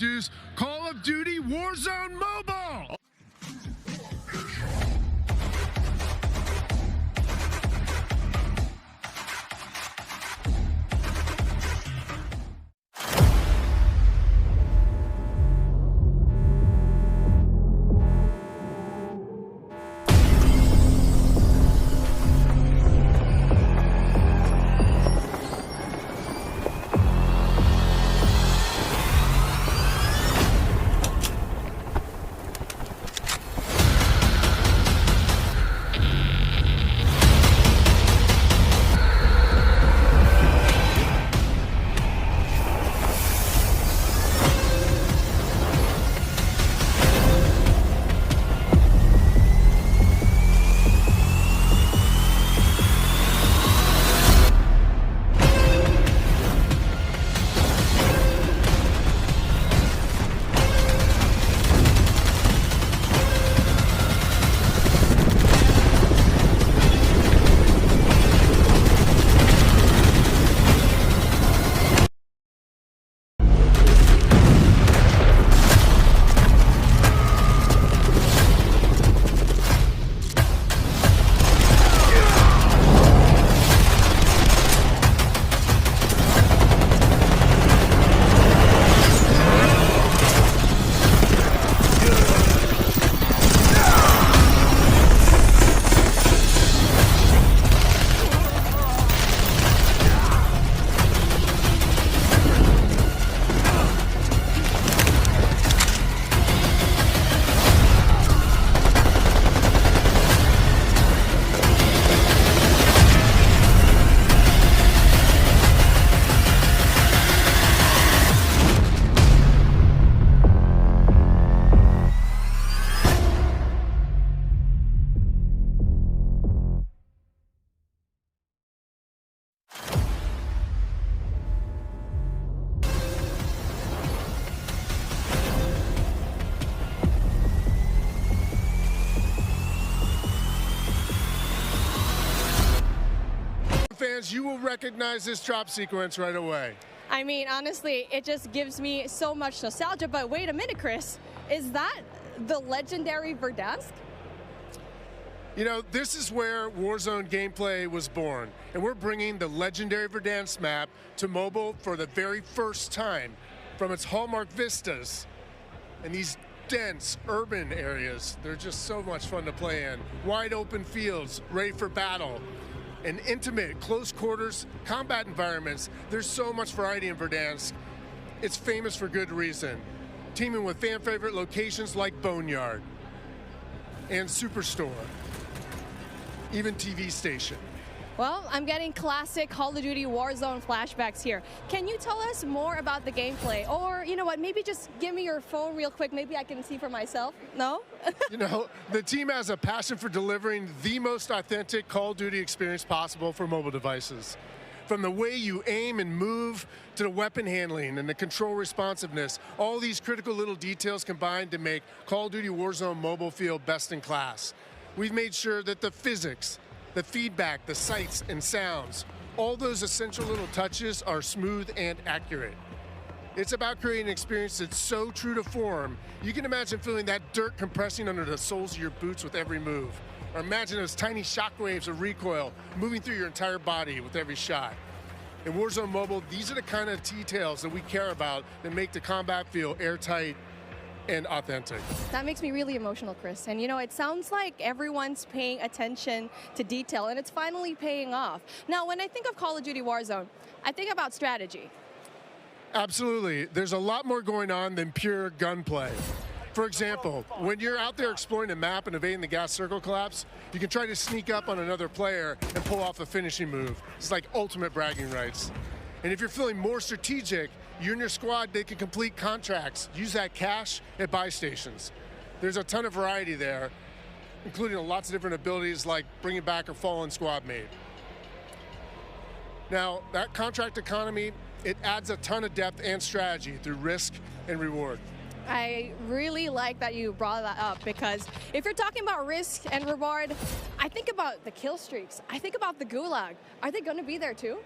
Introduce Call of Duty Warzone Mobile. Fans, you will recognize this drop sequence right away. I mean, honestly, it just gives me so much nostalgia. But wait a minute, Chris. Is that the legendary Verdansk? You know, this is where Warzone gameplay was born. And we're bringing the legendary Verdansk map to mobile for the very first time. From its hallmark vistas and these dense urban areas, they're just so much fun to play in. Wide open fields, ready for battle. And intimate, close quarters, combat environments. There's so much variety in Verdansk. It's famous for good reason. Teaming with fan favorite locations like Boneyard and Superstore, even TV station. Well, I'm getting classic Call of Duty Warzone flashbacks here. Can you tell us more about the gameplay? Or, you know what, maybe just give me your phone real quick. Maybe I can see for myself. No? You know, the team has a passion for delivering the most authentic Call of Duty experience possible for mobile devices. From the way you aim and move to the weapon handling and the control responsiveness, all these critical little details combined to make Call of Duty Warzone Mobile feel best in class. We've made sure that the physics, the feedback, the sights and sounds, all those essential little touches are smooth and accurate. It's about creating an experience that's so true to form, you can imagine feeling that dirt compressing under the soles of your boots with every move. Or imagine those tiny shockwaves of recoil moving through your entire body with every shot. In Warzone Mobile, these are the kind of details that we care about that make the combat feel airtight and authentic. That makes me really emotional, Chris. And you know, it sounds like everyone's paying attention to detail, and it's finally paying off. Now, when I think of Call of Duty Warzone, I think about strategy. Absolutely. There's a lot more going on than pure gunplay. For example, when you're out there exploring a map and evading the gas circle collapse, you can try to sneak up on another player and pull off a finishing move. It's like ultimate bragging rights. And if you're feeling more strategic, you and your squad, they can complete contracts, use that cash at buy stations. There's a ton of variety there, including lots of different abilities like bringing back a fallen squad mate. Now, that contract economy, it adds a ton of depth and strategy through risk and reward. I really like that you brought that up, because if you're talking about risk and reward, I think about the kill streaks. I think about the gulag. Are they going to be there too?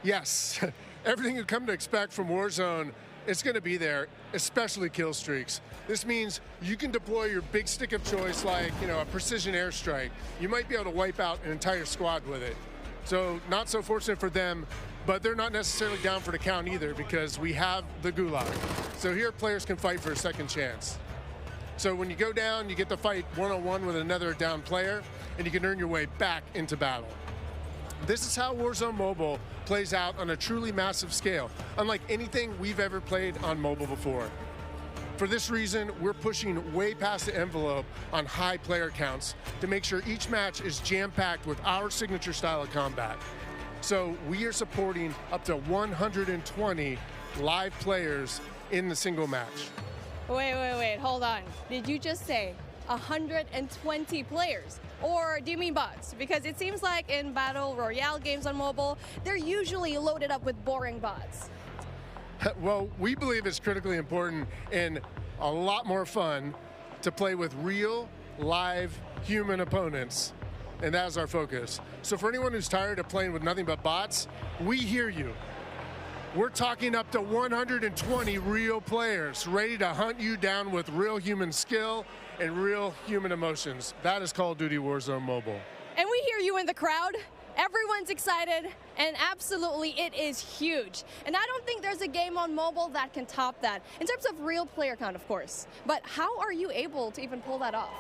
Yes. Everything you come to expect from Warzone it's going to be there, especially kill streaks. This means you can deploy your big stick of choice like, a precision airstrike. You might be able to wipe out an entire squad with it. So not so fortunate for them, but they're not necessarily down for the count either because we have the gulag. So here players can fight for a second chance. So when you go down, you get to fight one-on-one with another down player, and you can earn your way back into battle. This is how Warzone Mobile plays out on a truly massive scale, unlike anything we've ever played on mobile before. For this reason, we're pushing way past the envelope on high player counts to make sure each match is jam-packed with our signature style of combat. So we are supporting up to 120 live players in the single match. Wait, hold on. Did you just say 120 players? Or do you mean bots? Because it seems like in Battle Royale games on mobile, they're usually loaded up with boring bots. Well, we believe it's critically important and a lot more fun to play with real, live, human opponents. And that's our focus. So for anyone who's tired of playing with nothing but bots, we hear you. We're talking up to 120 real players ready to hunt you down with real human skill and real human emotions. That is Call of Duty Warzone Mobile. And we hear you in the crowd. Everyone's excited, and absolutely it is huge. And I don't think there's a game on mobile that can top that, in terms of real player count, of course. But how are you able to even pull that off?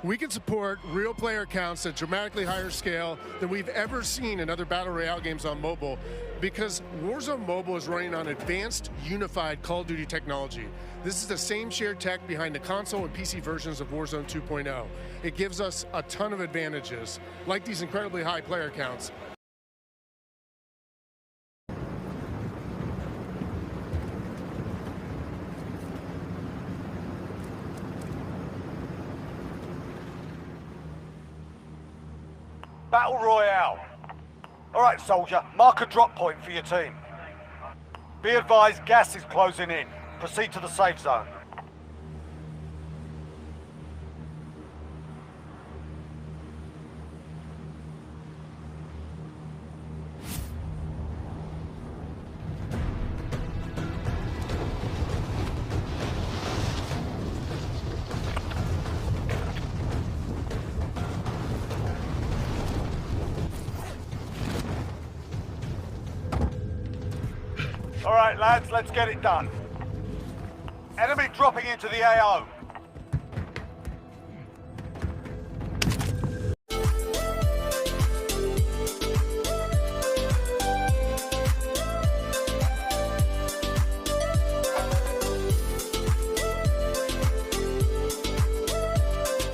We can support real player counts at dramatically higher scale than we've ever seen in other Battle Royale games on mobile because Warzone Mobile is running on advanced, unified Call of Duty technology. This is the same shared tech behind the console and PC versions of Warzone 2.0. It gives us a ton of advantages, like these incredibly high player counts. Battle Royale. All right, soldier, mark a drop point for your team. Be advised, gas is closing in. Proceed to the safe zone. All right, lads, let's get it done. Enemy dropping into the AO.